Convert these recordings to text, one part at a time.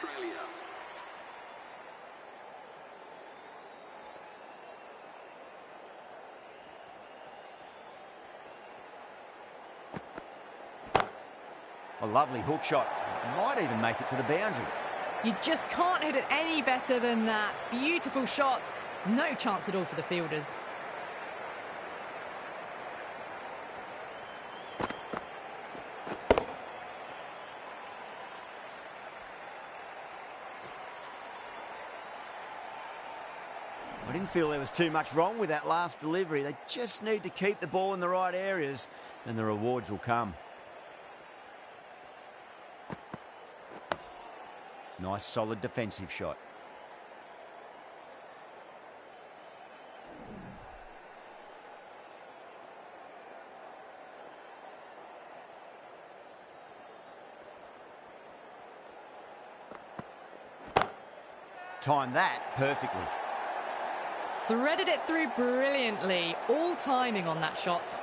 Australia. A lovely hook shot. Might even make it to the boundary. You just can't hit it any better than that. Beautiful shot. No chance at all for the fielders. I didn't feel there was too much wrong with that last delivery. They just need to keep the ball in the right areas and the rewards will come. Nice solid defensive shot. Timed that perfectly. Threaded it through brilliantly. All timing on that shot.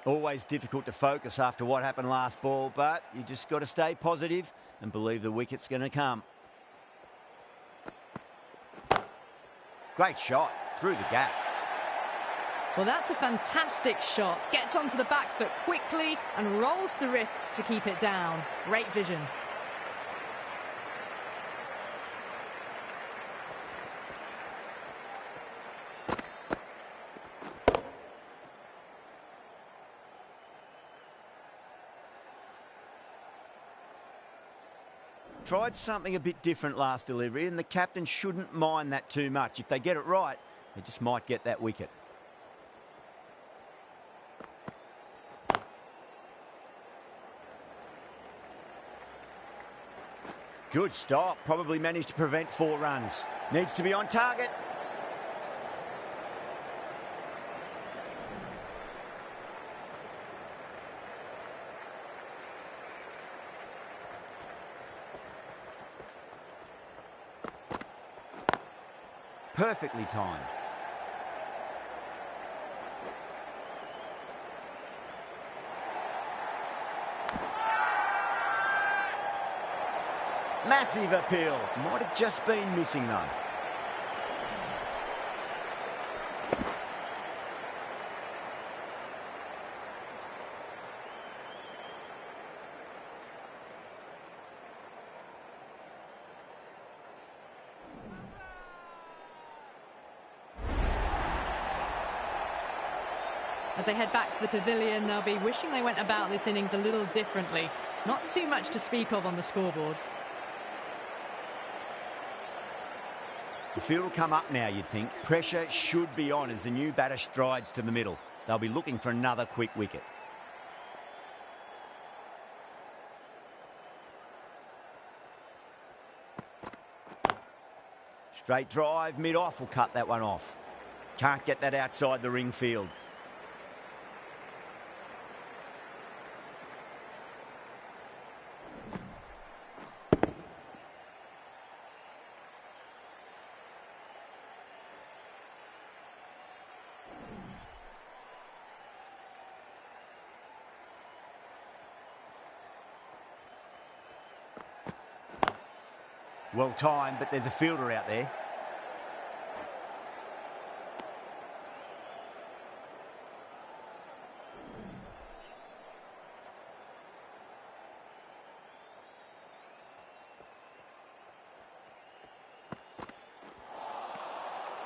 Always difficult to focus after what happened last ball, but you just got to stay positive and believe the wicket's going to come. Great shot through the gap. Well, that's a fantastic shot. Gets onto the back foot quickly and rolls the wrists to keep it down. Great vision. Tried something a bit different last delivery, and the captain shouldn't mind that too much. If they get it right, they just might get that wicket. Good stop. Probably managed to prevent 4 runs. Needs to be on target. Perfectly timed. Massive appeal. Might have just been missing though. As they head back to the pavilion, they'll be wishing they went about this innings a little differently. Not too much to speak of on the scoreboard. The field will come up now, you'd think. Pressure should be on as the new batter strides to the middle. They'll be looking for another quick wicket. Straight drive, mid-off will cut that one off. Can't get that outside the ring field. Well timed, but there's a fielder out there.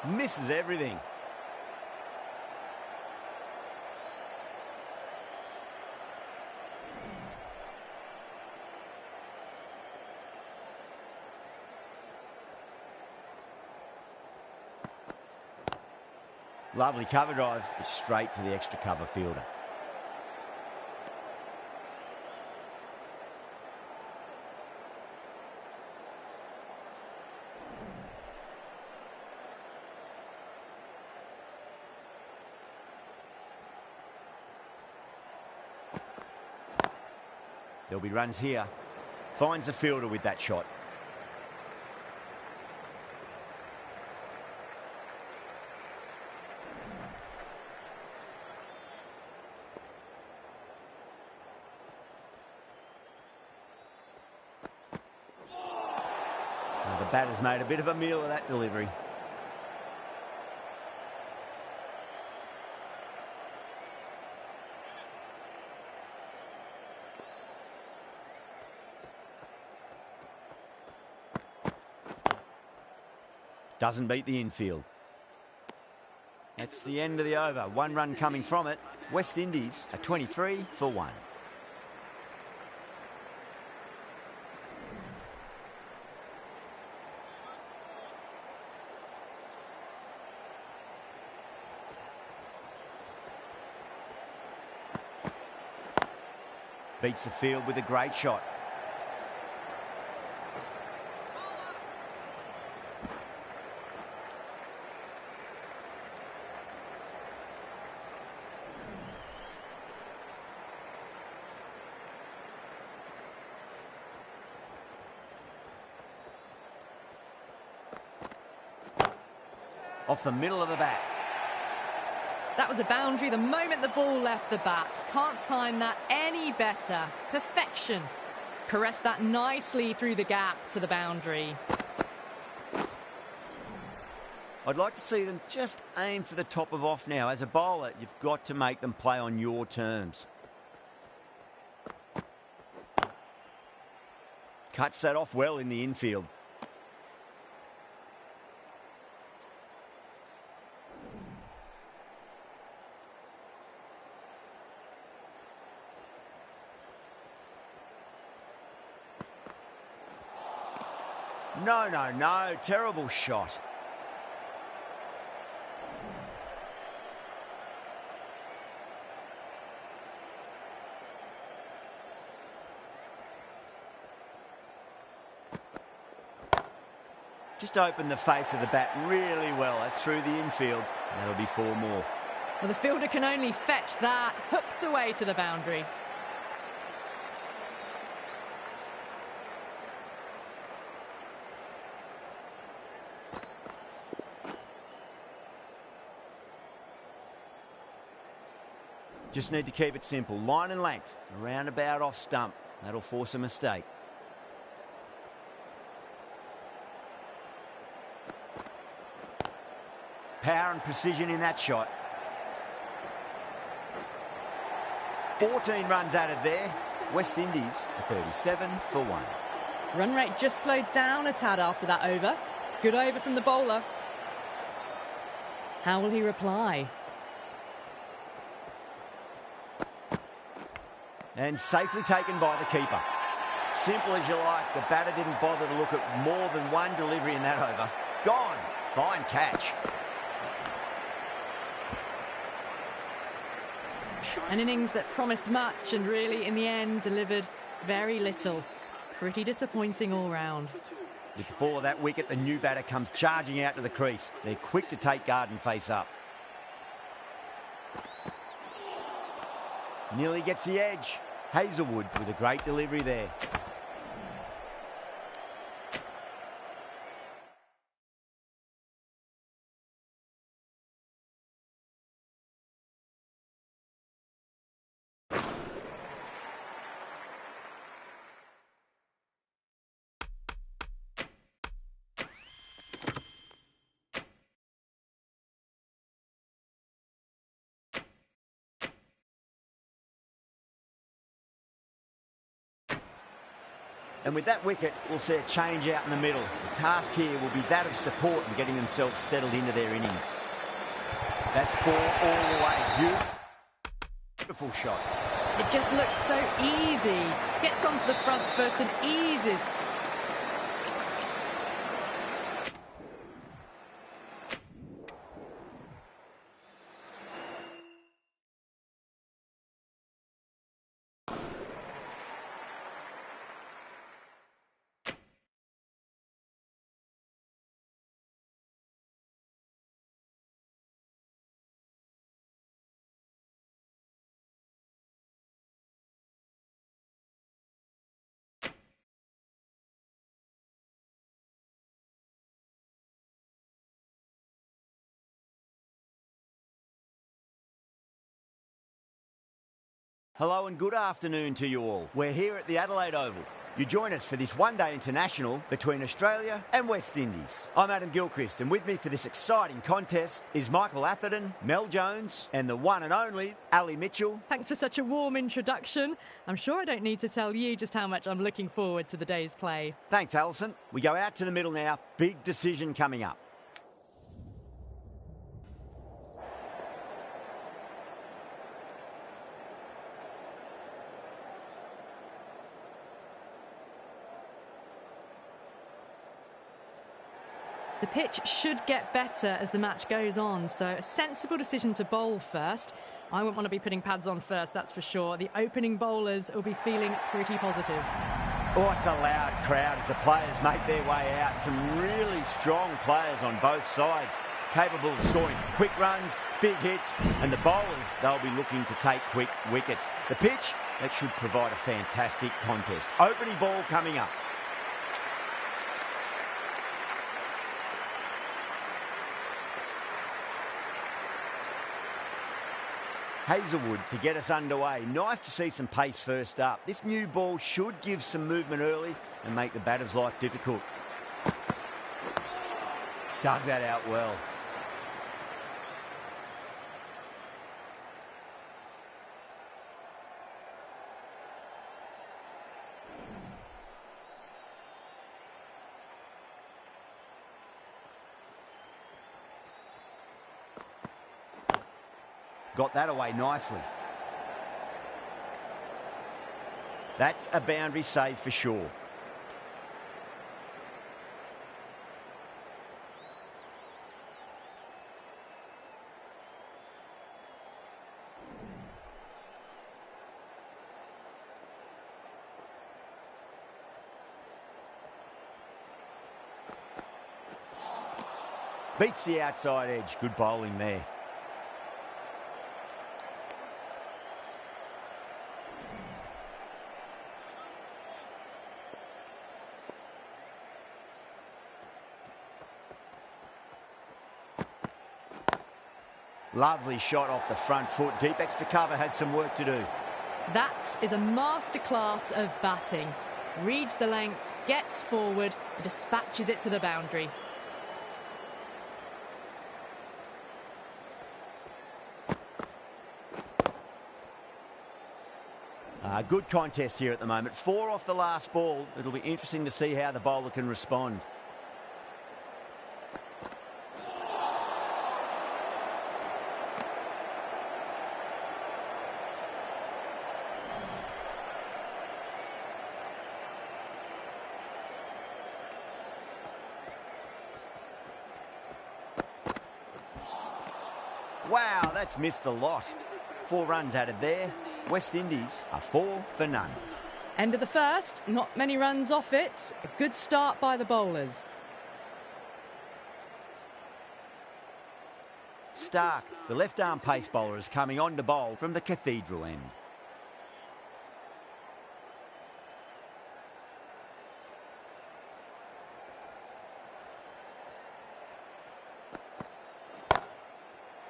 Misses everything. Lovely cover drive, but straight to the extra cover fielder. There'll be runs here. Finds the fielder with that shot. Batter's made a bit of a meal of that delivery. Doesn't beat the infield. That's the end of the over. 1 run coming from it. West Indies are 23 for 1. Beats the field with a great shot. Off the middle of the bat. That was a boundary the moment the ball left the bat. Can't time that any better. Perfection. Caressed that nicely through the gap to the boundary. I'd like to see them just aim for the top of off now. As a bowler, you've got to make them play on your terms. Cuts that off well in the infield. No, no, no. Terrible shot. Just opened the face of the bat really well. That's through the infield. That'll be 4 more. Well, the fielder can only fetch that. Hooked away to the boundary. Just need to keep it simple. Line and length. Around about off stump. That'll force a mistake. Power and precision in that shot. 14 runs added there. West Indies are 37 for 1. Run rate just slowed down a tad after that over. Good over from the bowler. How will he reply? And safely taken by the keeper. Simple as you like. The batter didn't bother to look at more than one delivery in that over. Gone. Fine catch. An innings that promised much and really, in the end, delivered very little. Pretty disappointing all round. With the fall of that wicket, the new batter comes charging out to the crease. They're quick to take guard and face up. Nearly gets the edge. Hazelwood with a great delivery there. And with that wicket, we'll see a change out in the middle. The task here will be that of support and getting themselves settled into their innings. That's 4 all the way. Beautiful shot. It just looks so easy. Gets onto the front foot and eases. Hello and good afternoon to you all. We're here at the Adelaide Oval. You join us for this one-day international between Australia and West Indies. I'm Adam Gilchrist, and with me for this exciting contest is Michael Atherton, Mel Jones, and the one and only Ali Mitchell. Thanks for such a warm introduction. I'm sure I don't need to tell you just how much I'm looking forward to the day's play. Thanks, Alison. We go out to the middle now. Big decision coming up. The pitch should get better as the match goes on, so a sensible decision to bowl first. I wouldn't want to be putting pads on first, that's for sure. The opening bowlers will be feeling pretty positive. Oh, it's a loud crowd as the players make their way out. Some really strong players on both sides, capable of scoring quick runs, big hits, and the bowlers, they'll be looking to take quick wickets. The pitch, that should provide a fantastic contest. Opening ball coming up. Hazelwood to get us underway. Nice to see some pace first up. This new ball should give some movement early and make the batter's life difficult. Dug that out well. Got that away nicely. That's a boundary save for sure. Beats the outside edge. Good bowling there. Lovely shot off the front foot. Deep extra cover has some work to do. That is a masterclass of batting. Reads the length, gets forward, and dispatches it to the boundary. Good contest here at the moment. 4 off the last ball. It'll be interesting to see how the bowler can respond. Wow, that's missed the lot. 4 runs added there. West Indies are 4 for none. End of the first, not many runs off it. A good start by the bowlers. Stark, the left-arm pace bowler, is coming on to bowl from the Cathedral end.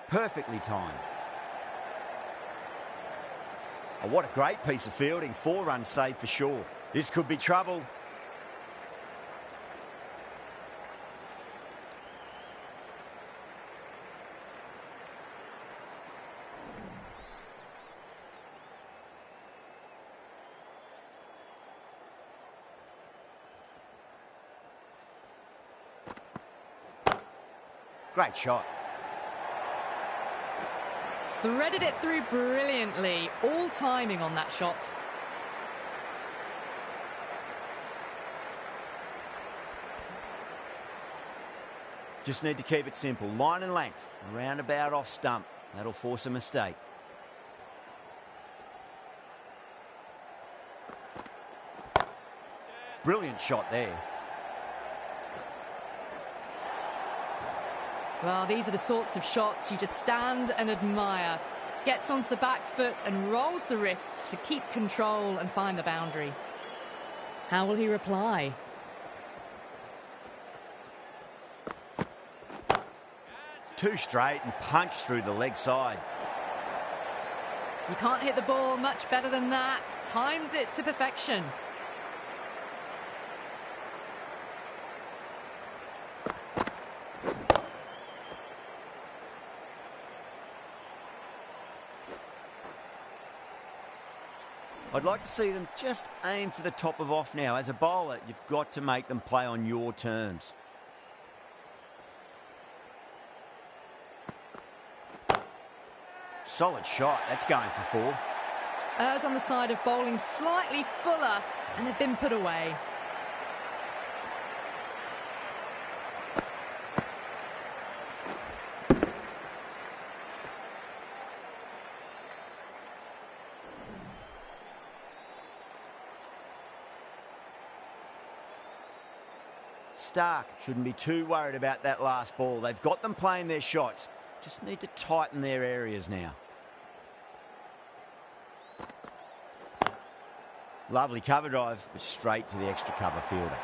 Perfectly timed. Oh, what a great piece of fielding. 4 runs saved for sure. This could be trouble. Great shot. Threaded it through brilliantly. All timing on that shot. Just need to keep it simple. Line and length. Roundabout off stump. That'll force a mistake. Brilliant shot there. Well, these are the sorts of shots you just stand and admire. Gets onto the back foot and rolls the wrists to keep control and find the boundary. How will he reply? Too straight and punched through the leg side. You can't hit the ball much better than that. Timed it to perfection. I'd like to see them just aim for the top of off now. As a bowler, you've got to make them play on your terms. Solid shot. That's going for 4. Errs on the side of bowling slightly fuller, and they've been put away. Stark shouldn't be too worried about that last ball. They've got them playing their shots. Just need to tighten their areas now. Lovely cover drive, but straight to the extra cover fielder.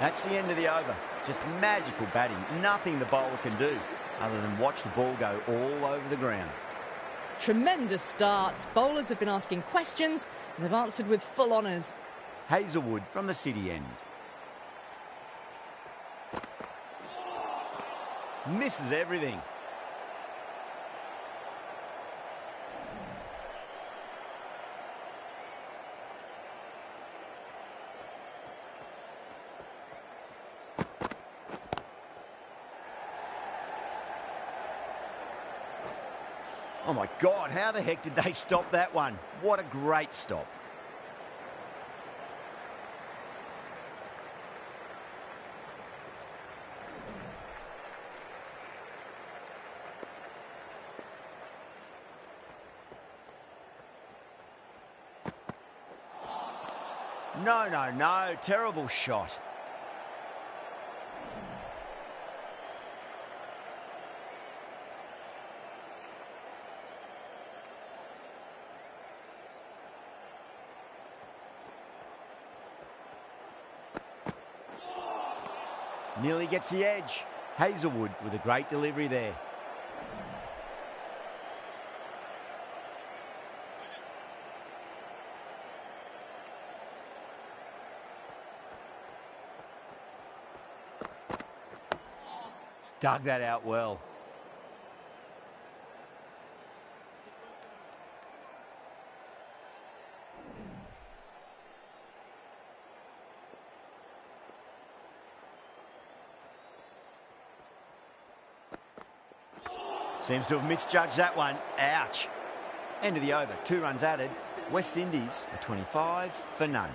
That's the end of the over. Just magical batting. Nothing the bowler can do other than watch the ball go all over the ground. Tremendous start. Bowlers have been asking questions, and they've answered with full honours. Hazelwood from the city end. Misses everything. Oh my God, how the heck did they stop that one? What a great stop. No, terrible shot. Nearly gets the edge. Hazelwood with a great delivery there. Dug that out well. Seems to have misjudged that one. Ouch. End of the over. 2 runs added. West Indies are 25 for none.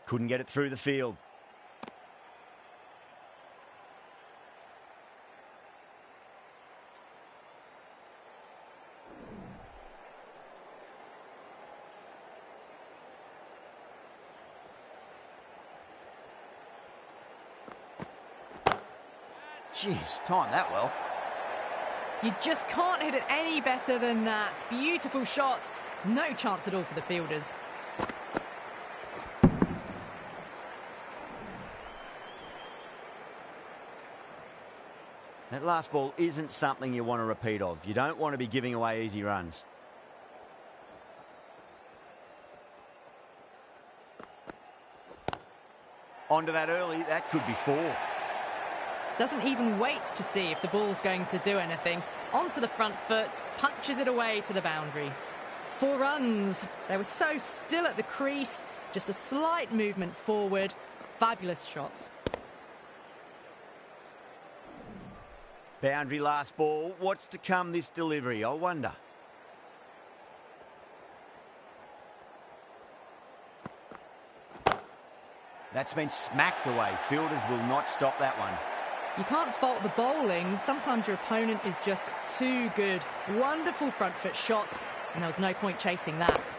Couldn't get it through the field. Jeez, timed that well. You just can't hit it any better than that. Beautiful shot. No chance at all for the fielders. That last ball isn't something you want to repeat of. You don't want to be giving away easy runs. Onto that early, that could be 4. Doesn't even wait to see if the ball's going to do anything. Onto the front foot, punches it away to the boundary. 4 runs. They were so still at the crease. Just a slight movement forward. Fabulous shot. Boundary last ball. What's to come this delivery, I wonder. That's been smacked away. Fielders will not stop that one. You can't fault the bowling. Sometimes your opponent is just too good. Wonderful front foot shot, and there was no point chasing that.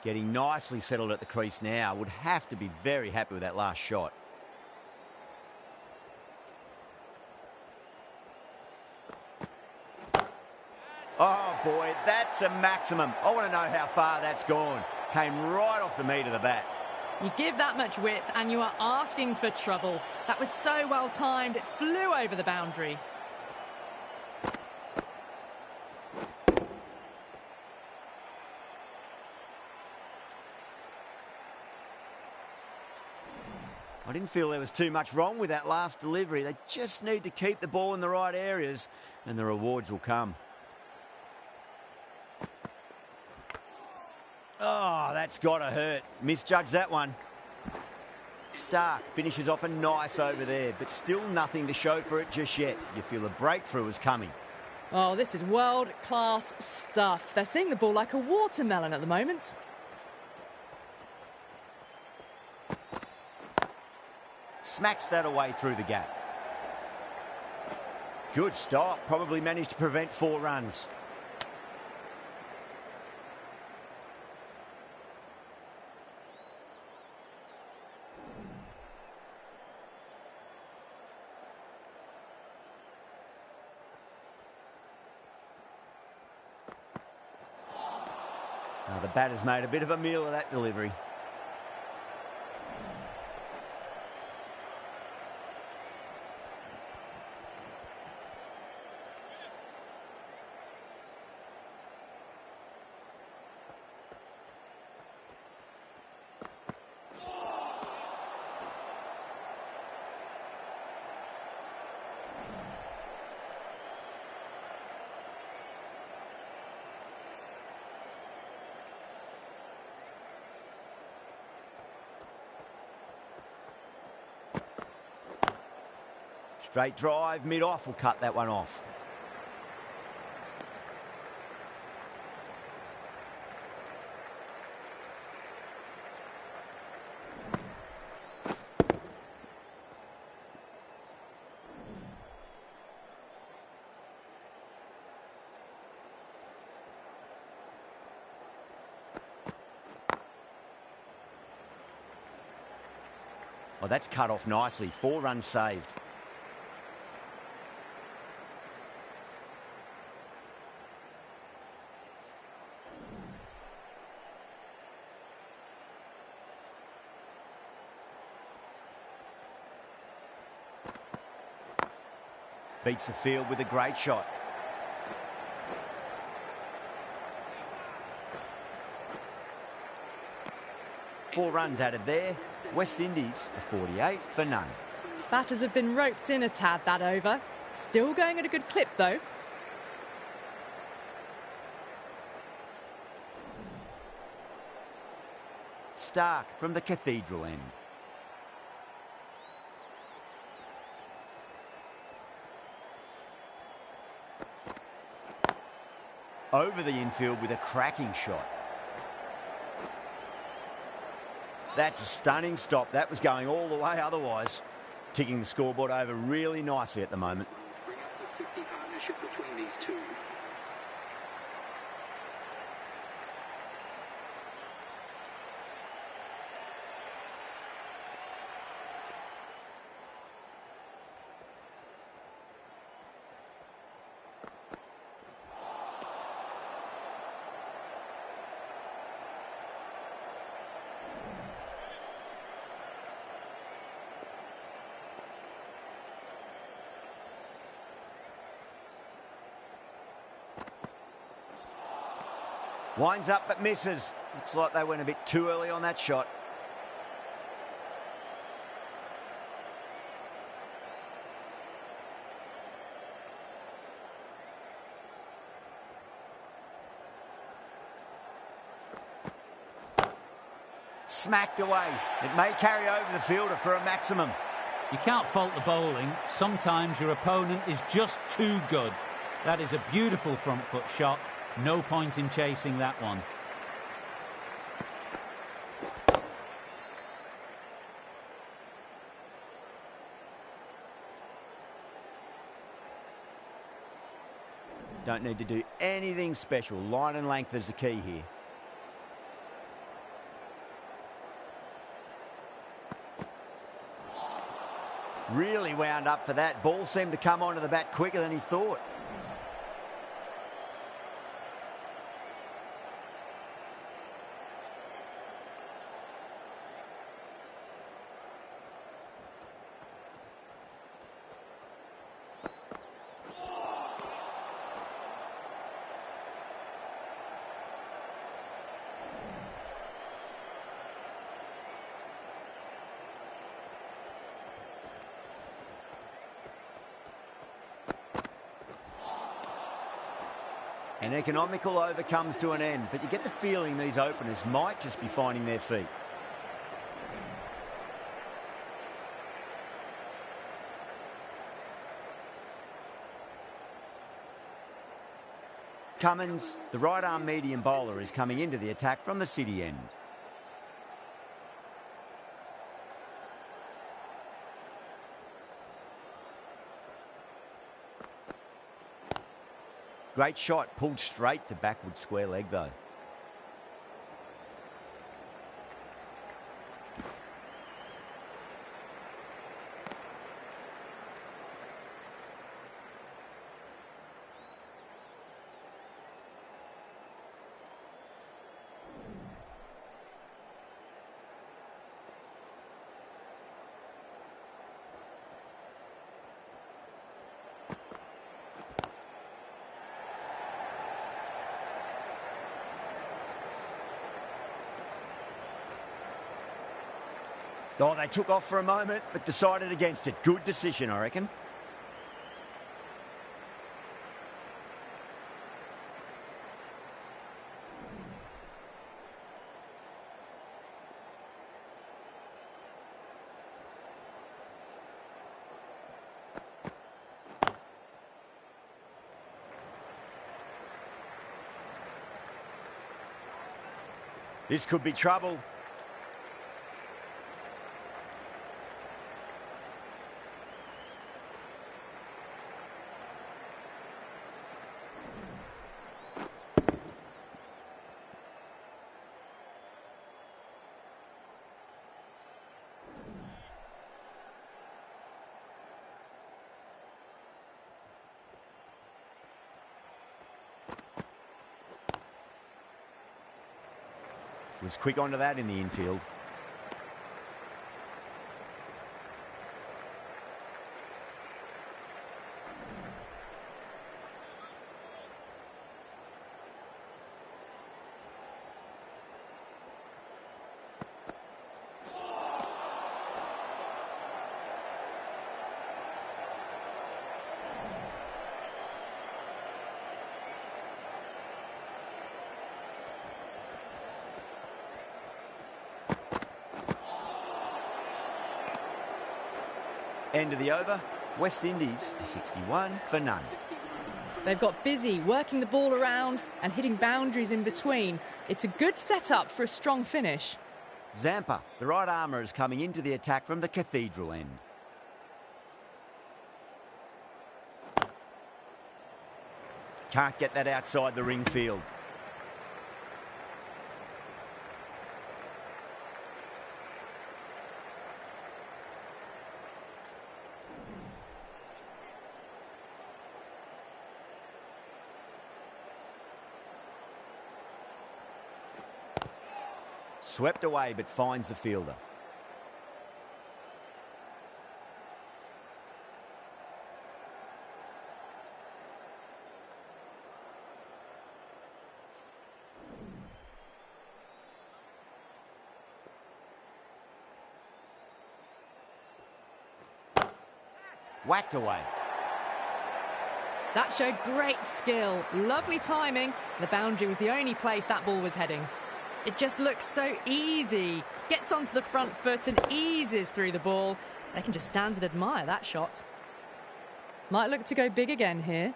Getting nicely settled at the crease now. Would have to be very happy with that last shot. Oh boy, that's a maximum. I want to know how far that's gone. Came right off the meat of the bat. You give that much width and you are asking for trouble. That was so well timed, it flew over the boundary. I didn't feel there was too much wrong with that last delivery. They just need to keep the ball in the right areas and the rewards will come. Oh, that's got to hurt. Misjudged that one. Stark finishes off a nice over there, but still nothing to show for it just yet. You feel a breakthrough is coming. Oh, this is world-class stuff. They're seeing the ball like a watermelon at the moment. Smacks that away through the gap. Good stop. Probably managed to prevent 4 runs. Now the batter's made a bit of a meal of that delivery. Straight drive, mid-off will cut that one off. Oh, that's cut off nicely. 4 runs saved. Beats the field with a great shot. Four runs added there. West Indies are 48 for none. Batters have been roped in a tad that over. Still going at a good clip though. Stark from the Cathedral end. Over the infield with a cracking shot. That's a stunning stop. That was going all the way otherwise. Ticking the scoreboard over really nicely at the moment. Bring up the 50 partnership between these two. Winds up but misses. Looks like they went a bit too early on that shot. Smacked away. It may carry over the fielder for a maximum. You can't fault the bowling. Sometimes your opponent is just too good. That is a beautiful front foot shot. No point in chasing that one. Don't need to do anything special. Line and length is the key here. Really wound up for that. Ball seemed to come onto the bat quicker than he thought. An economical over comes to an end, but you get the feeling these openers might just be finding their feet. Cummins, the right-arm medium bowler, is coming into the attack from the city end. Great shot, pulled straight to backward square leg though. Oh, they took off for a moment, but decided against it. Good decision, I reckon. This could be trouble. Was quick onto that in the infield. End of the over, West Indies 61 for none. They've got busy working the ball around and hitting boundaries in between. It's a good setup for a strong finish. Zampa, the right armour, is coming into the attack from the Cathedral end. Can't get that outside the ring field. Swept away, but finds the fielder. Whacked away. That showed great skill, lovely timing. The boundary was the only place that ball was heading. It just looks so easy. Gets onto the front foot and eases through the ball. They can just stand and admire that shot. Might look to go big again here.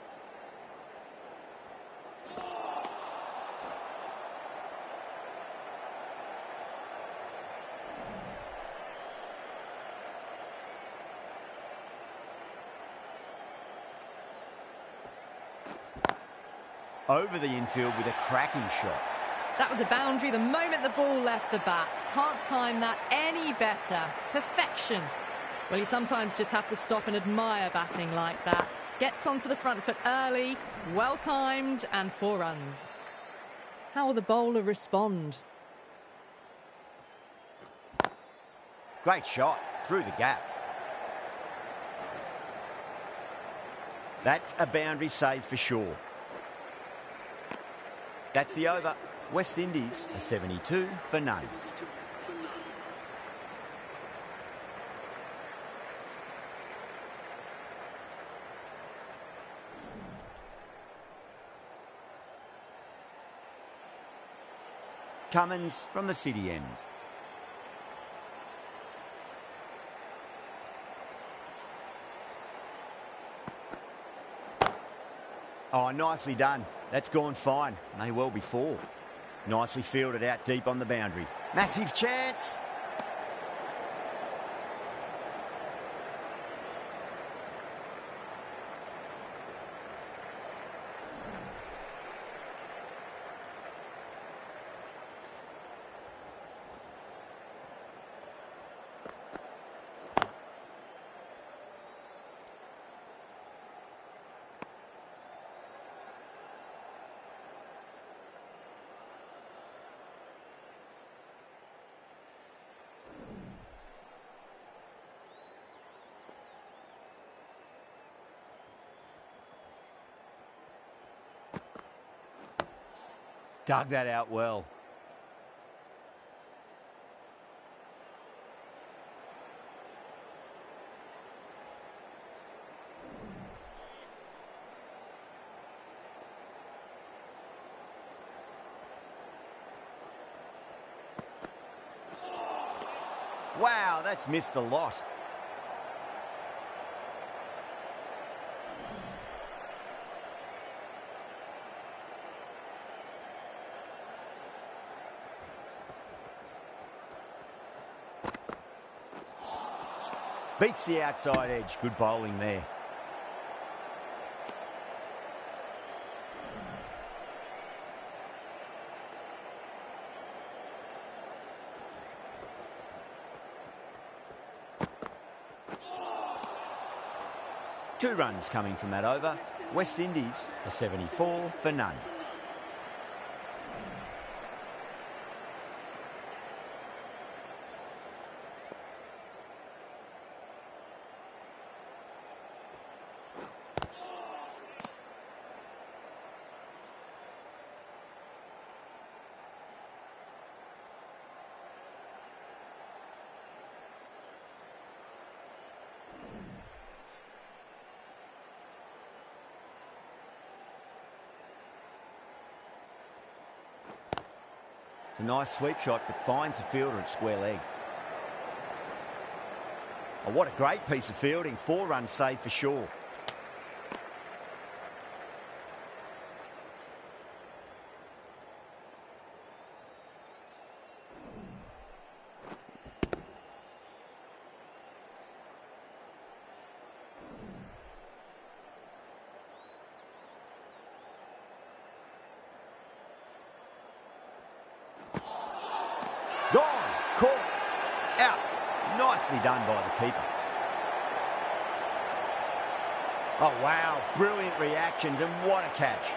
Over the infield with a cracking shot. That was a boundary the moment the ball left the bat. Can't time that any better. Perfection. Well, you sometimes just have to stop and admire batting like that. Gets onto the front foot early, well timed, and 4 runs. How will the bowler respond? Great shot through the gap. That's a boundary save for sure. That's the over. West Indies 72 for none. Cummins from the city end. Oh, nicely done. That's gone fine. May well be 4. Nicely fielded out deep on the boundary. Massive chance. Dug that out well. Wow, that's missed a lot. Beats the outside edge. Good bowling there. Two runs coming from that over. West Indies a 74 for none. It's a nice sweep shot, but finds the fielder at square leg. Oh, what a great piece of fielding. 4 runs saved for sure. Gone, caught, out. Nicely done by the keeper. Oh, wow. Brilliant reactions, and what a catch.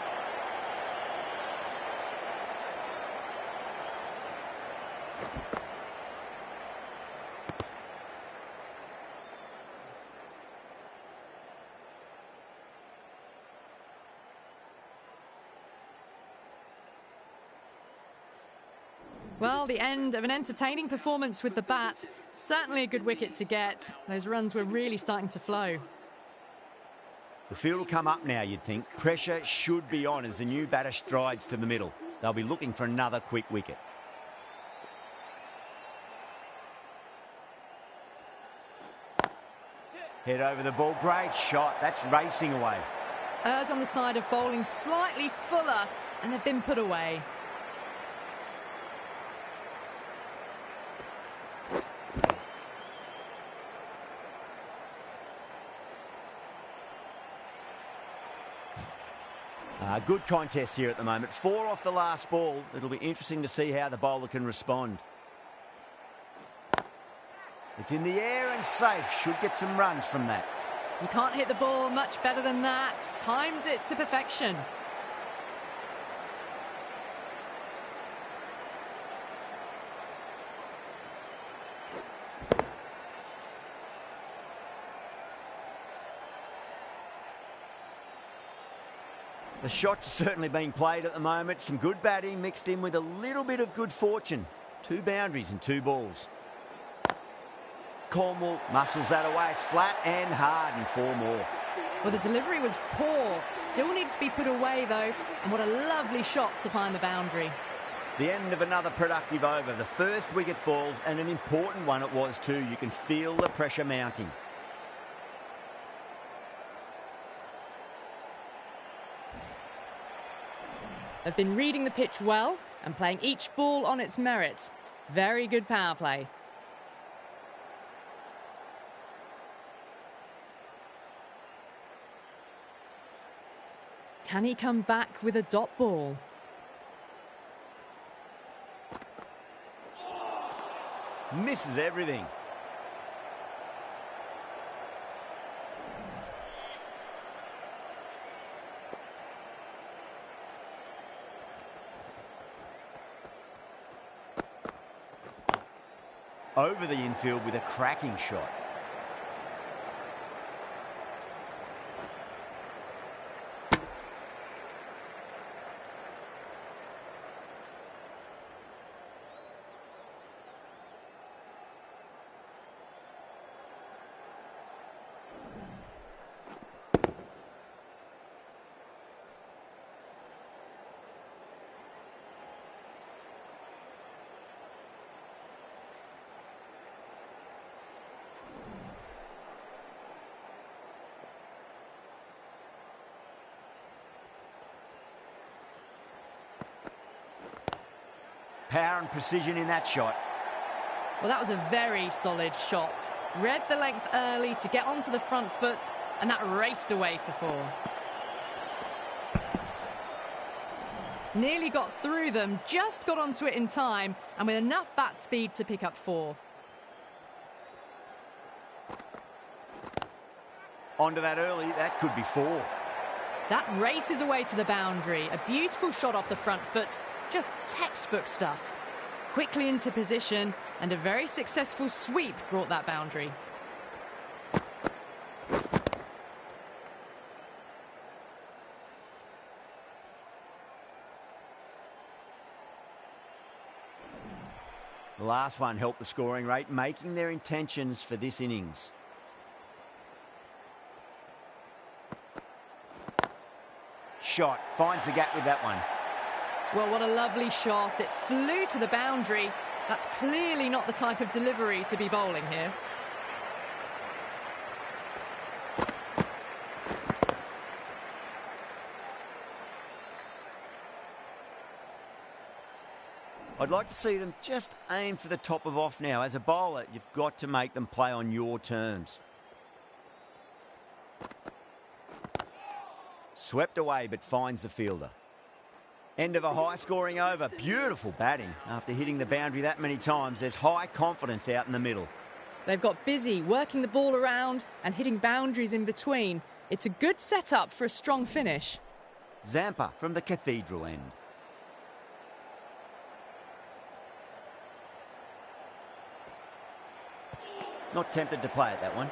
Well, the end of an entertaining performance with the bat. Certainly a good wicket to get. Those runs were really starting to flow. The field will come up now, you'd think. Pressure should be on as the new batter strides to the middle. They'll be looking for another quick wicket. Head over the ball. Great shot. That's racing away. Errs on the side of bowling slightly fuller, and they've been put away. Good contest here at the moment. 4 off the last ball. It'll be interesting to see how the bowler can respond. It's in the air and safe. Should get some runs from that. You can't hit the ball much better than that. Timed it to perfection. The shots are certainly being played at the moment. Some good batting mixed in with a little bit of good fortune. 2 boundaries and 2 balls. Cornwall muscles that away. It's flat and hard, and 4 more. Well, the delivery was poor. Still needs to be put away, though. And what a lovely shot to find the boundary. The end of another productive over. The first wicket falls, and an important one it was too. You can feel the pressure mounting. They've been reading the pitch well and playing each ball on its merit. Very good power play. Can he come back with a dot ball? Misses everything. Over the infield with a cracking shot. Power and precision in that shot. Well, that was a very solid shot. Read the length early to get onto the front foot, and that raced away for 4. Nearly got through them, just got onto it in time, and with enough bat speed to pick up 4. Onto that early, that could be 4. That races away to the boundary. A beautiful shot off the front foot. Just textbook stuff. Quickly into position, and a very successful sweep brought that boundary. The last one helped the scoring rate, making their intentions for this innings. Shot, finds the gap with that one. Well, what a lovely shot. It flew to the boundary. That's clearly not the type of delivery to be bowling here. I'd like to see them just aim for the top of off now. As a bowler, you've got to make them play on your terms. Swept away, but finds the fielder. End of a high-scoring over. Beautiful batting. After hitting the boundary that many times, there's high confidence out in the middle. They've got busy working the ball around and hitting boundaries in between. It's a good setup for a strong finish. Zampa from the Cathedral end. Not tempted to play at that one.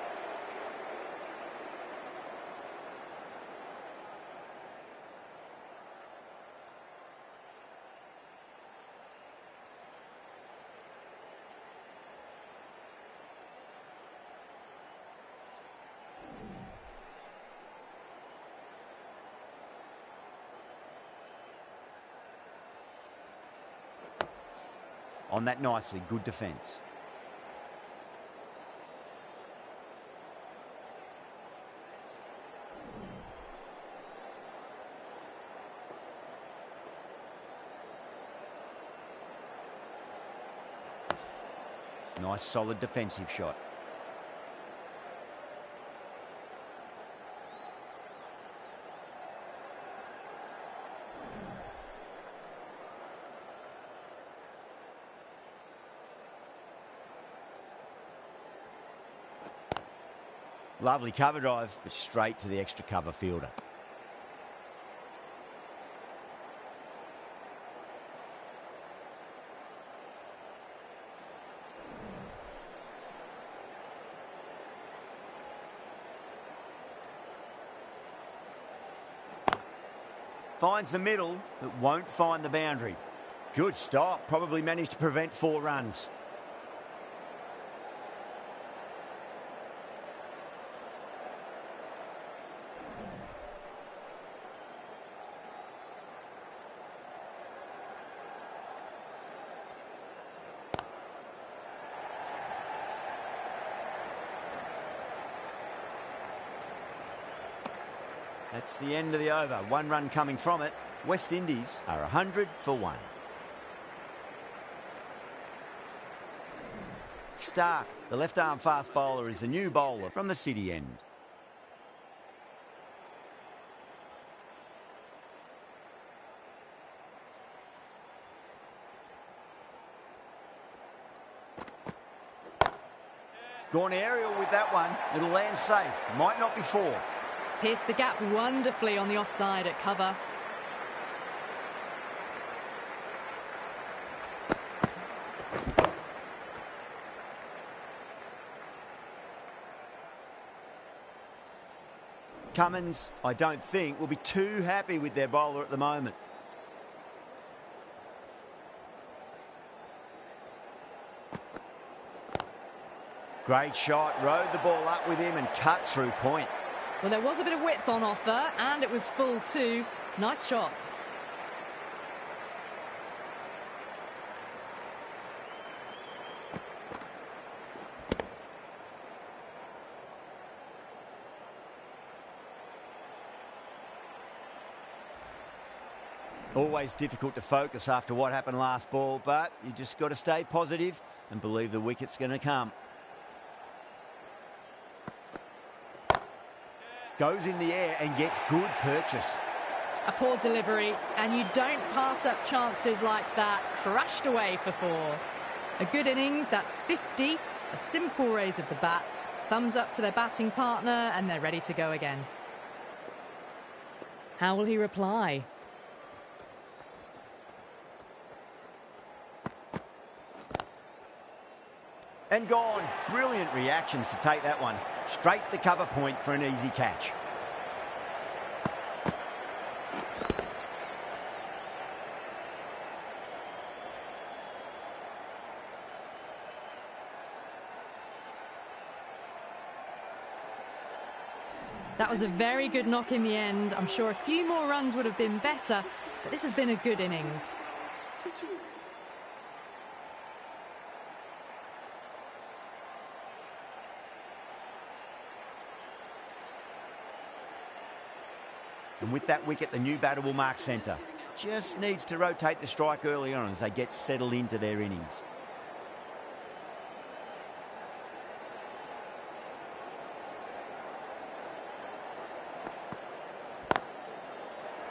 On that nicely, good defence. Nice solid defensive shot. Lovely cover drive, but straight to the extra cover fielder. Finds the middle, but won't find the boundary. Good stop, probably managed to prevent 4 runs. That's the end of the over. 1 run coming from it. West Indies are 100 for 1. Stark, the left-arm fast bowler, is the new bowler from the City end. Gone aerial with that one. It'll land safe. Might not be 4. Pierced the gap wonderfully on the offside at cover. Cummins, I don't think, will be too happy with their bowler at the moment. Great shot, rode the ball up with him and cuts through point. Well, there was a bit of width on offer, and it was full too. Nice shot. Always difficult to focus after what happened last ball, but you just got to stay positive and believe the wicket's going to come. Goes in the air and gets good purchase. A poor delivery, and you don't pass up chances like that. Crashed away for 4. A good innings, that's 50. A simple raise of the bats. Thumbs up to their batting partner, and they're ready to go again. How will he reply? And gone. Brilliant reactions to take that one. Straight to cover point for an easy catch. That was a very good knock in the end. I'm sure a few more runs would have been better, but this has been a good innings. And with that wicket, the new batter will mark centre. Just needs to rotate the strike early on as they get settled into their innings.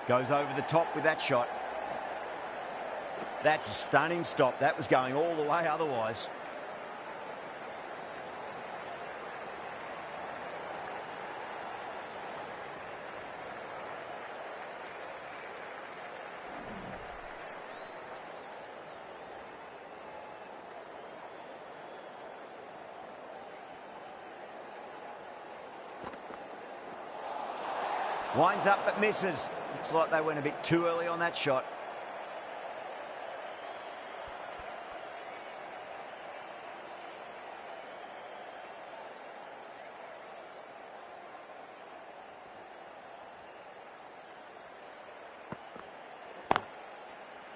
Goes over the top with that shot. That's a stunning stop. That was going all the way otherwise. Winds up but misses. Looks like they went a bit too early on that shot.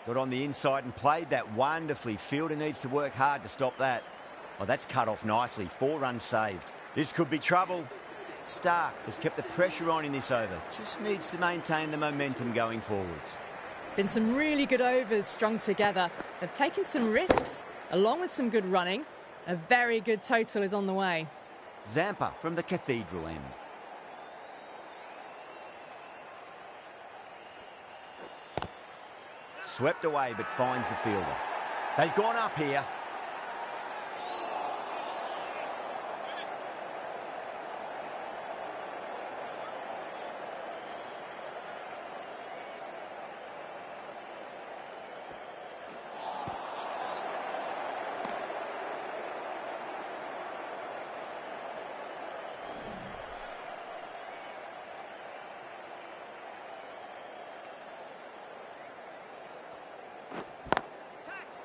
Got on the inside and played that wonderfully. Fielder needs to work hard to stop that. Oh, that's cut off nicely. 4 runs saved. This could be trouble. Stark has kept the pressure on in this over. Just needs to maintain the momentum going forwards. Been some really good overs strung together. They've taken some risks, along with some good running. A very good total is on the way. Zampa from the Cathedral end. Swept away but finds the fielder. They've gone up here.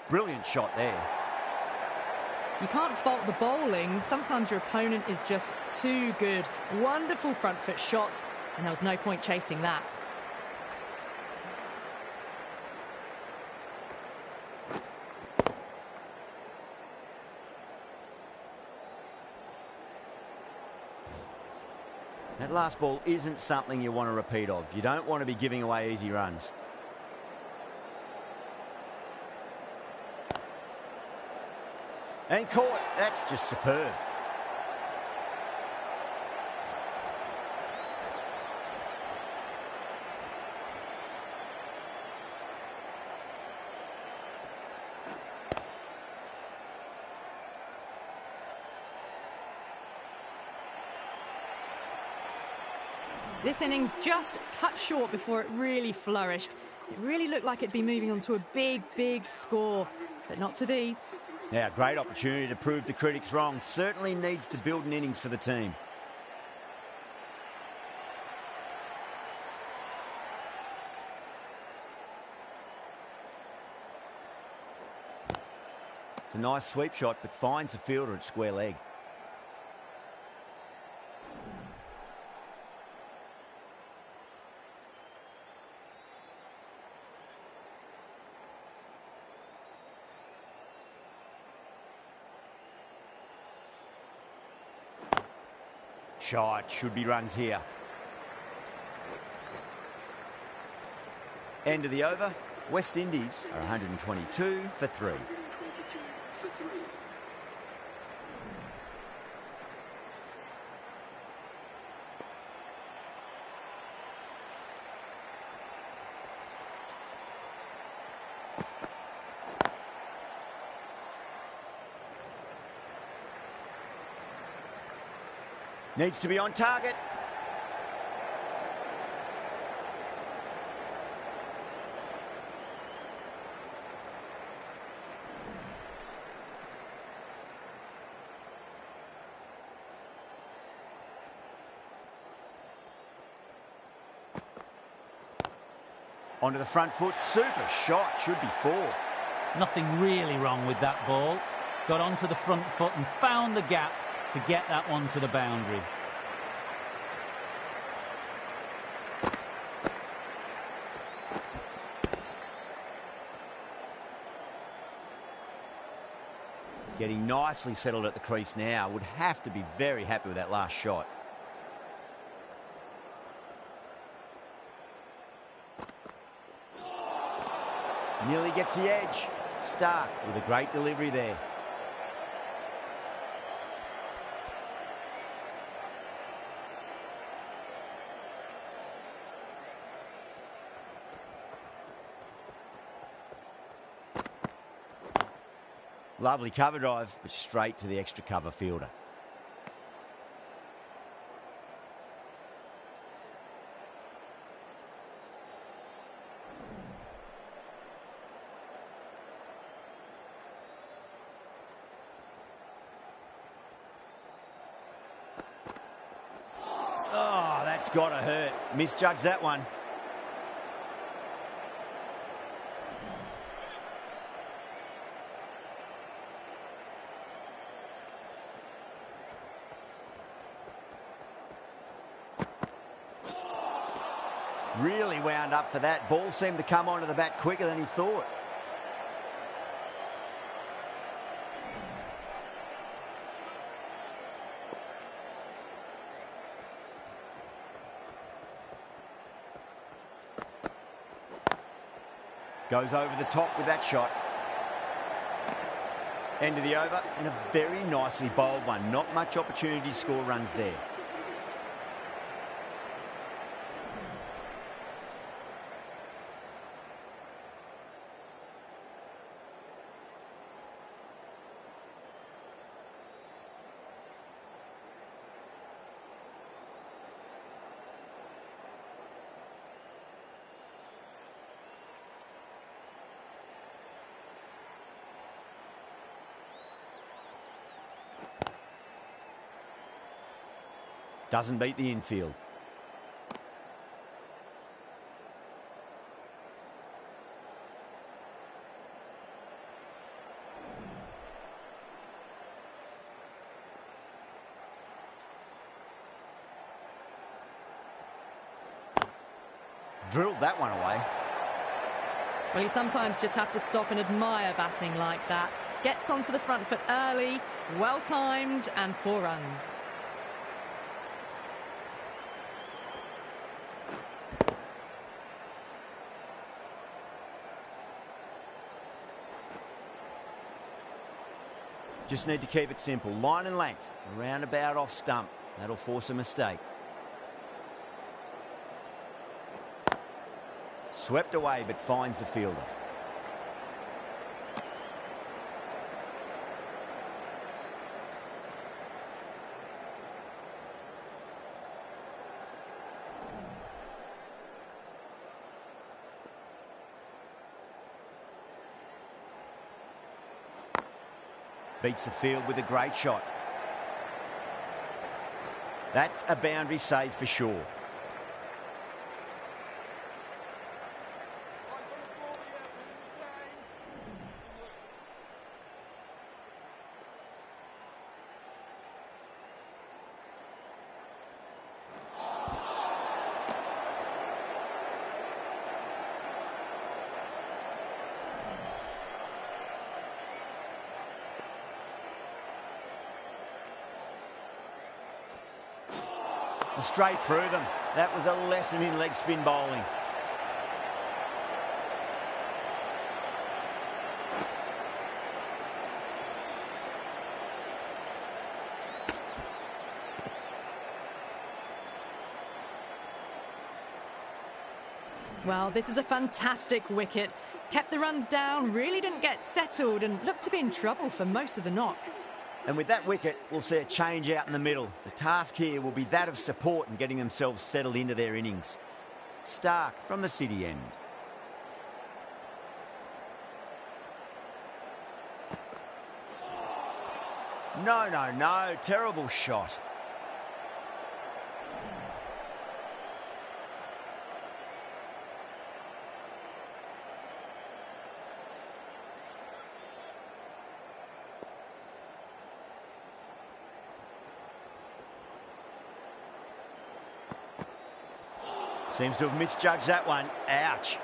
Brilliant shot there. You can't fault the bowling. Sometimes your opponent is just too good. Wonderful front foot shot, and there was no point chasing that. That last ball isn't something you want to repeat of. You don't want to be giving away easy runs. And caught. That's just superb. This innings just cut short before it really flourished. It really looked like it'd be moving on to a big, big score, but not to be. Yeah, great opportunity to prove the critics wrong. Certainly needs to build an innings for the team. It's a nice sweep shot, but finds the fielder at square leg. Shot, should be runs here. End of the over. West Indies are 122 for 3. 122 for 3. Needs to be on target. Onto the front foot. Super shot. Should be 4. Nothing really wrong with that ball. Got onto the front foot and found the gap to get that one to the boundary. Getting nicely settled at the crease now. Would have to be very happy with that last shot. Nearly gets the edge. Stark with a great delivery there. Lovely cover drive, but straight to the extra cover fielder. Oh, that's got to hurt. Misjudged that one. Really wound up for that. Ball seemed to come onto the bat quicker than he thought. Goes over the top with that shot. End of the over, and a very nicely bowled one. Not much opportunity to score runs there. Doesn't beat the infield. Drilled that one away. Well, you sometimes just have to stop and admire batting like that. Gets onto the front foot early, well timed, and 4 runs. Just need to keep it simple. Line and length, around about off stump. That'll force a mistake. Swept away, but finds the fielder. Beats the field with a great shot. That's a boundary save for sure. Straight through them. That was a lesson in leg spin bowling. Well, this is a fantastic wicket. Kept the runs down, really didn't get settled and looked to be in trouble for most of the knock. And with that wicket, we'll see a change out in the middle. The task here will be that of support and getting themselves settled into their innings. Stark from the city end. No. Terrible shot. Seems to have misjudged that one. Ouch.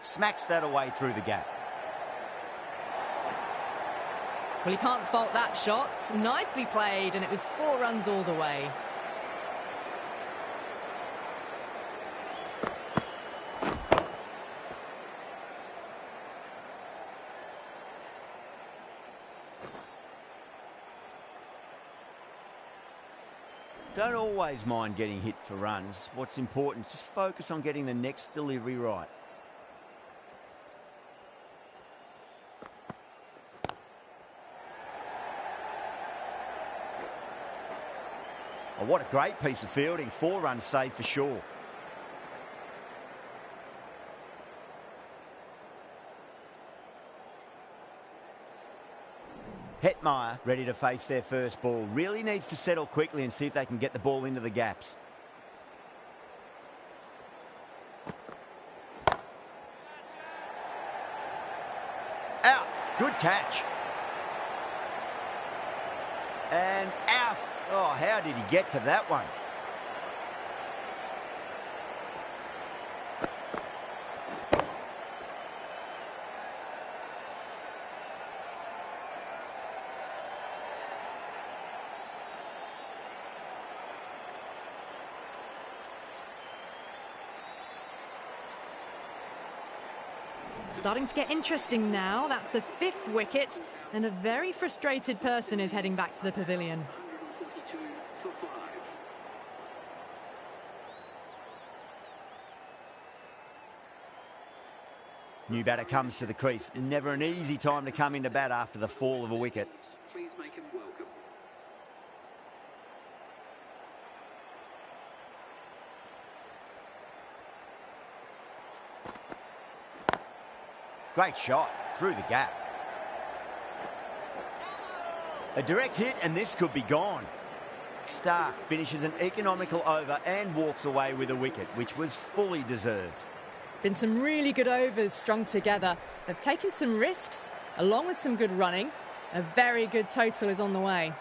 Smacks that away through the gap. Well, you can't fault that shot. Nicely played, and it was 4 runs all the way. Don't always mind getting hit for runs. What's important is just focus on getting the next delivery right. Oh, what a great piece of fielding. 4 runs saved for sure. Hetmeyer ready to face their first ball. Really needs to settle quickly and see if they can get the ball into the gaps. Out. Good catch. And out. Oh, how did he get to that one? Starting to get interesting now. That's the 5th wicket, and a very frustrated person is heading back to the pavilion. 142 for 5. New batter comes to the crease. Never an easy time to come into bat after the fall of a wicket. Please make him welcome. Great shot through the gap. A direct hit and this could be gone. Stark finishes an economical over and walks away with a wicket, which was fully deserved. Been some really good overs strung together. They've taken some risks, along with some good running. A very good total is on the way.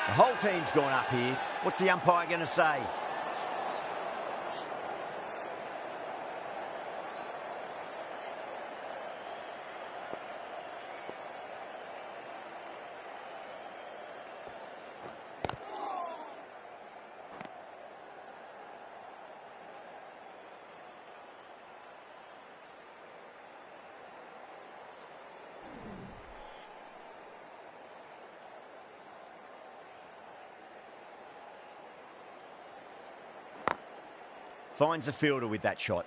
The whole team's gone up here. What's the umpire going to say? Finds the fielder with that shot.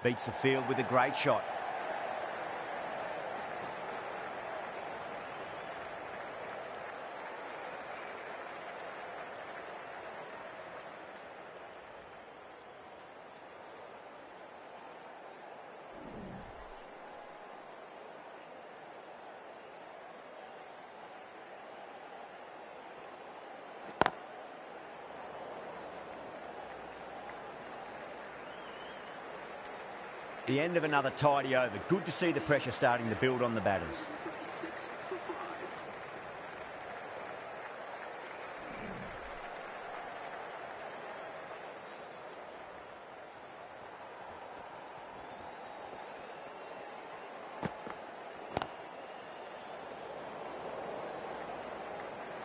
Beats the field with a great shot. The end of another tidy over. Good to see the pressure starting to build on the batters.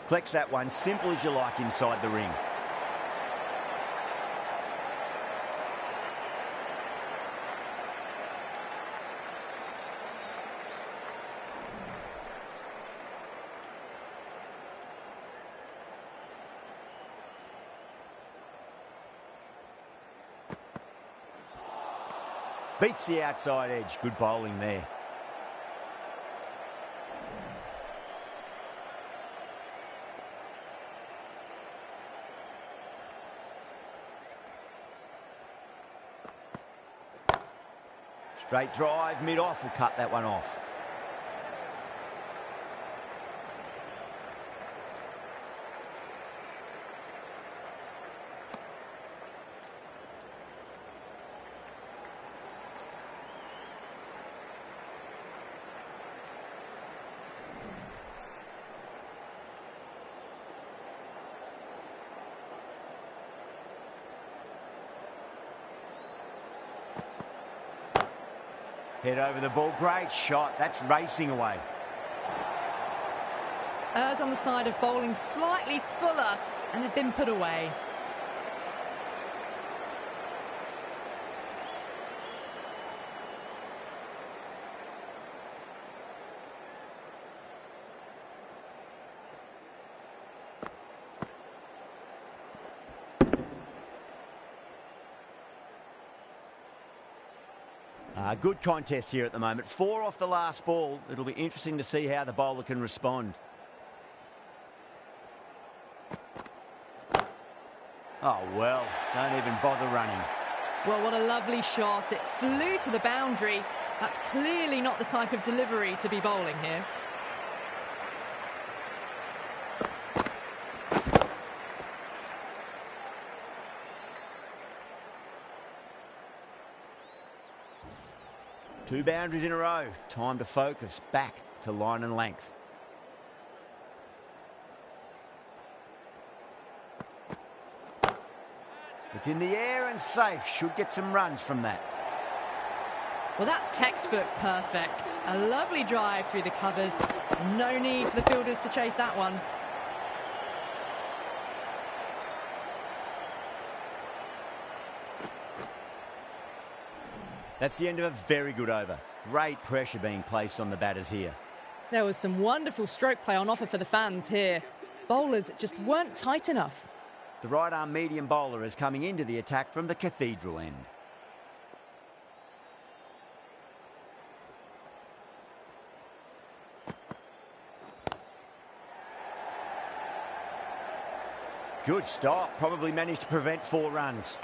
Collects that one, simple as you like, inside the ring. Beats the outside edge. Good bowling there. Straight drive, mid-off, will cut that one off. Head over the ball. Great shot. That's racing away. Errs on the side of bowling slightly fuller, and they've been put away. Good contest here at the moment. 4 off the last ball. It'll be interesting to see how the bowler can respond. Oh, well, don't even bother running. Well, what a lovely shot. It flew to the boundary. That's clearly not the type of delivery to be bowling here. Two boundaries in a row. Time to focus. Back to line and length. It's in the air and safe. Should get some runs from that. Well, that's textbook perfect. A lovely drive through the covers. No need for the fielders to chase that one. That's the end of a very good over. Great pressure being placed on the batters here. There was some wonderful stroke play on offer for the fans here. Bowlers just weren't tight enough. The right-arm medium bowler is coming into the attack from the Cathedral end. Good stop. Probably managed to prevent 4 runs.